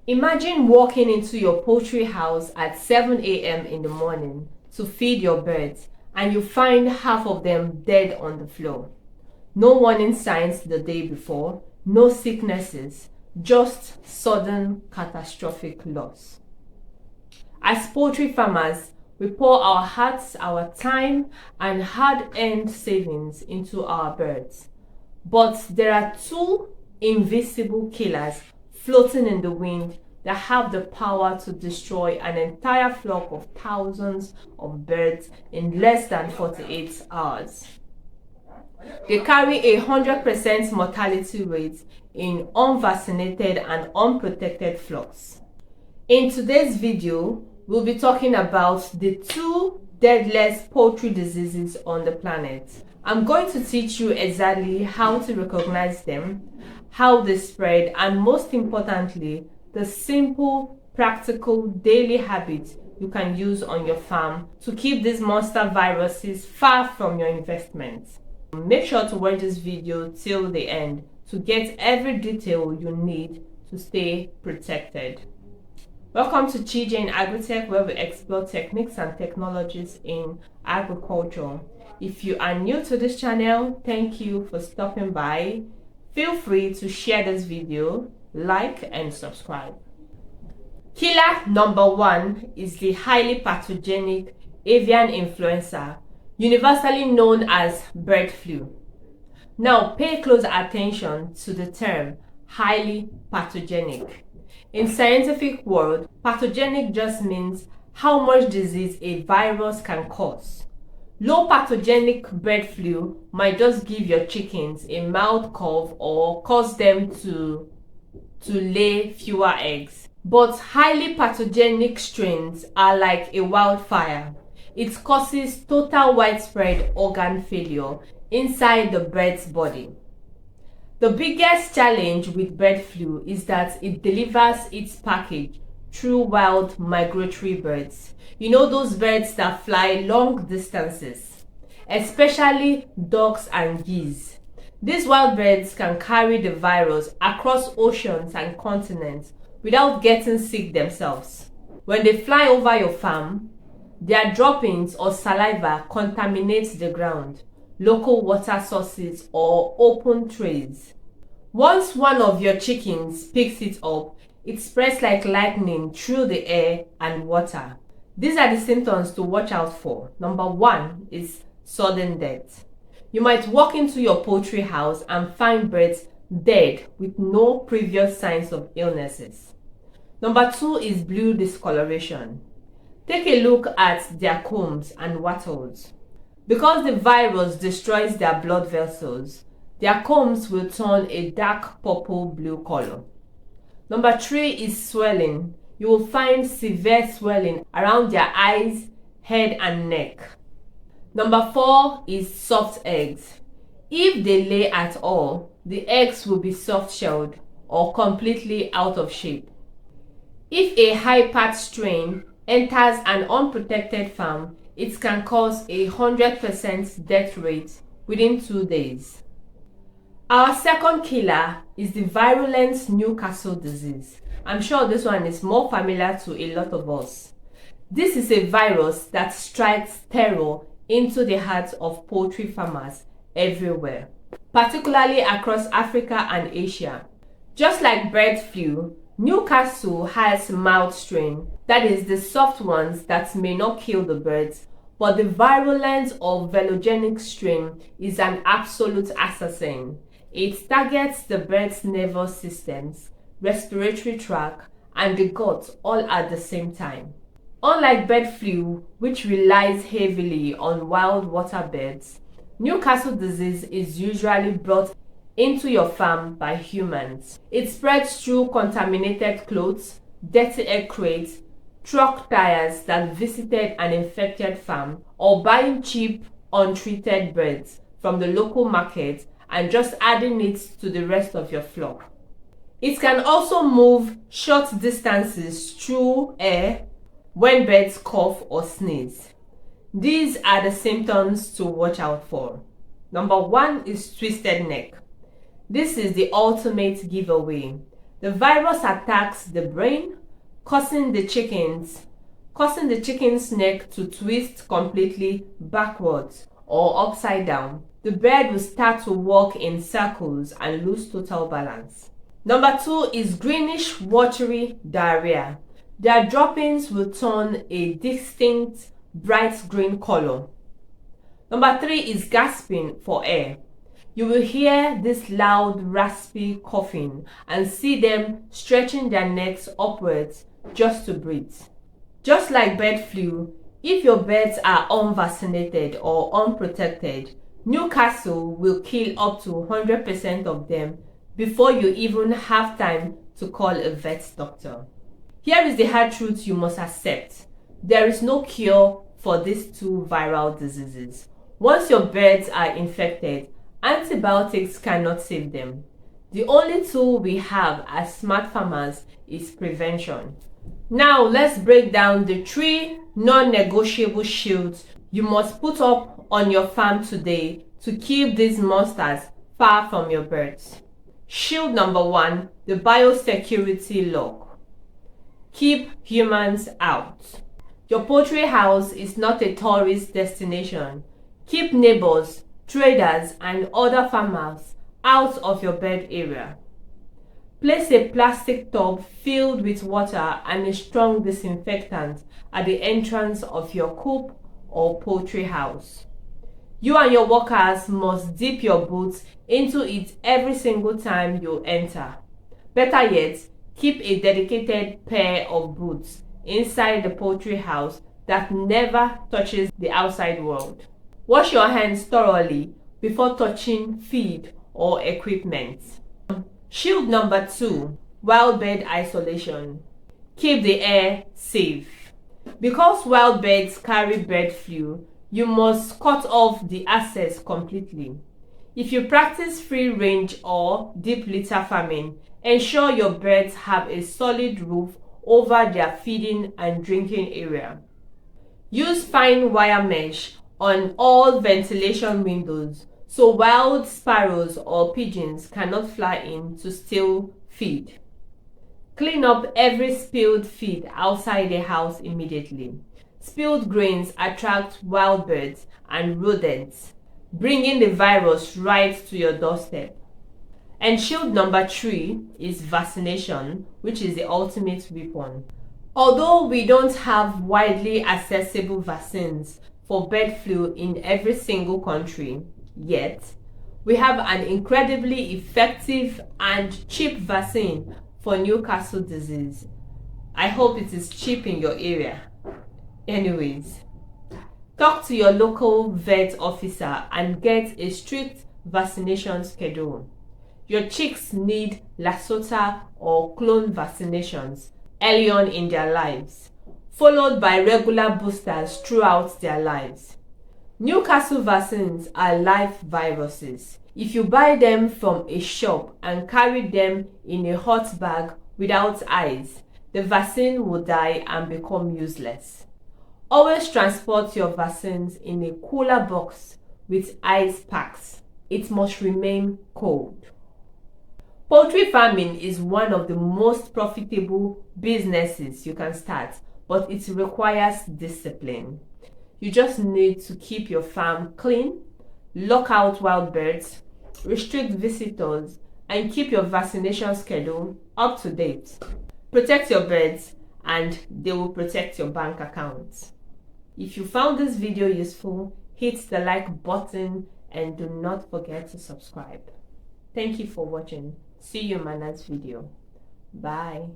Imagine walking into your poultry house at 7 a.m. in the morning to feed your birds and you find half of them dead on the floor. No warning signs the day before, no sicknesses, just sudden catastrophic loss. As poultry farmers, we pour our hearts, our time, and hard-earned savings into our birds. But there are two invisible killers floating in the wind that have the power to destroy an entire flock of thousands of birds in less than 48 hours. They carry a 100% mortality rate in unvaccinated and unprotected flocks. In today's video, we'll be talking about the two deadliest poultry diseases on the planet. I'm going to teach you exactly how to recognize them, how they spread, and most importantly, the simple, practical daily habits you can use on your farm to keep these monster viruses far from your investments. Make sure to watch this video till the end to get every detail you need to stay protected. Welcome to ChiJane Agritech, where we explore techniques and technologies in agriculture. If you are new to this channel, thank you for stopping by. Feel free to share this video, like and subscribe. Killer number one is the highly pathogenic avian influenza, universally known as bird flu. Now pay close attention to the term highly pathogenic. In scientific world, pathogenic just means how much disease a virus can cause. Low pathogenic bird flu might just give your chickens a mild cough or cause them to lay fewer eggs. But highly pathogenic strains are like a wildfire. It causes total widespread organ failure inside the bird's body. The biggest challenge with bird flu is that it delivers its package through wild migratory birds. You know, those birds that fly long distances, especially ducks and geese. These wild birds can carry the virus across oceans and continents without getting sick themselves. When they fly over your farm, their droppings or saliva contaminates the ground, local water sources, or open trays. Once one of your chickens picks it up, it spreads like lightning through the air and water. These are the symptoms to watch out for. Number one is sudden death. You might walk into your poultry house and find birds dead with no previous signs of illnesses. Number two is blue discoloration. Take a look at their combs and wattles. Because the virus destroys their blood vessels, their combs will turn a dark purple-blue color. Number three is swelling. You will find severe swelling around their eyes, head, and neck. Number four is soft eggs. If they lay at all, the eggs will be soft-shelled or completely out of shape. If a high-path strain enters an unprotected farm, it can cause a 100% death rate within 2 days. Our second killer is the Virulent Newcastle Disease. I'm sure this one is more familiar to a lot of us. This is a virus that strikes terror into the hearts of poultry farmers everywhere, particularly across Africa and Asia. Just like bird flu, Newcastle has mild strain, that is the soft ones that may not kill the birds, but the virulent or velogenic strain is an absolute assassin. It targets the bird's nervous systems, respiratory tract, and the gut all at the same time. Unlike bird flu, which relies heavily on wild water birds, Newcastle disease is usually brought into your farm by humans. It spreads through contaminated clothes, dirty egg crates, truck tires that visited an infected farm, or buying cheap, untreated birds from the local market and just adding it to the rest of your flock. It can also move short distances through air when birds cough or sneeze. These are the symptoms to watch out for. Number one is twisted neck. This is the ultimate giveaway. The virus attacks the brain, causing the chicken's neck to twist completely backwards or upside down. The bird will start to walk in circles and lose total balance. Number 2 is greenish watery diarrhea. Their droppings will turn a distinct bright green color. Number 3 is gasping for air. You will hear this loud raspy coughing and see them stretching their necks upwards just to breathe. Just like bird flu, if your birds are unvaccinated or unprotected, Newcastle will kill up to 100% of them before you even have time to call a vet doctor. Here is the hard truth you must accept. There is no cure for these two viral diseases. Once your birds are infected, antibiotics cannot save them. The only tool we have as smart farmers is prevention. Now let's break down the 3 non-negotiable shields you must put up on your farm today to keep these monsters far from your birds. Shield number 1, the biosecurity lock. Keep humans out. Your poultry house is not a tourist destination. Keep neighbors, traders, and other farmers out of your bird area. Place a plastic tub filled with water and a strong disinfectant at the entrance of your coop or poultry house. You and your workers must dip your boots into it every single time you enter. Better yet, keep a dedicated pair of boots inside the poultry house that never touches the outside world. Wash your hands thoroughly before touching feed or equipment. Shield number 2, wild bird isolation. Keep the air safe. Because wild birds carry bird flu, you must cut off the access completely. If you practice free range or deep litter farming, ensure your birds have a solid roof over their feeding and drinking area. Use fine wire mesh on all ventilation windows so wild sparrows or pigeons cannot fly in to steal feed. Clean up every spilled feed outside the house immediately. Spilled grains attract wild birds and rodents, bringing the virus right to your doorstep. And shield number 3 is vaccination, which is the ultimate weapon. Although we don't have widely accessible vaccines for bird flu in every single country yet, we have an incredibly effective and cheap vaccine for Newcastle disease. I hope it is cheap in your area. Anyways, talk to your local vet officer and get a strict vaccination schedule. Your chicks need Lassa or clone vaccinations early on in their lives, followed by regular boosters throughout their lives. Newcastle vaccines are live viruses. If you buy them from a shop and carry them in a hot bag without ice, the vaccine will die and become useless. Always transport your vaccines in a cooler box with ice packs. It must remain cold. Poultry farming is one of the most profitable businesses you can start, but it requires discipline. You just need to keep your farm clean, lock out wild birds, restrict visitors, and keep your vaccination schedule up to date. Protect your birds and they will protect your bank accounts. If you found this video useful, hit the like button and do not forget to subscribe. Thank you for watching. See you in my next video. Bye.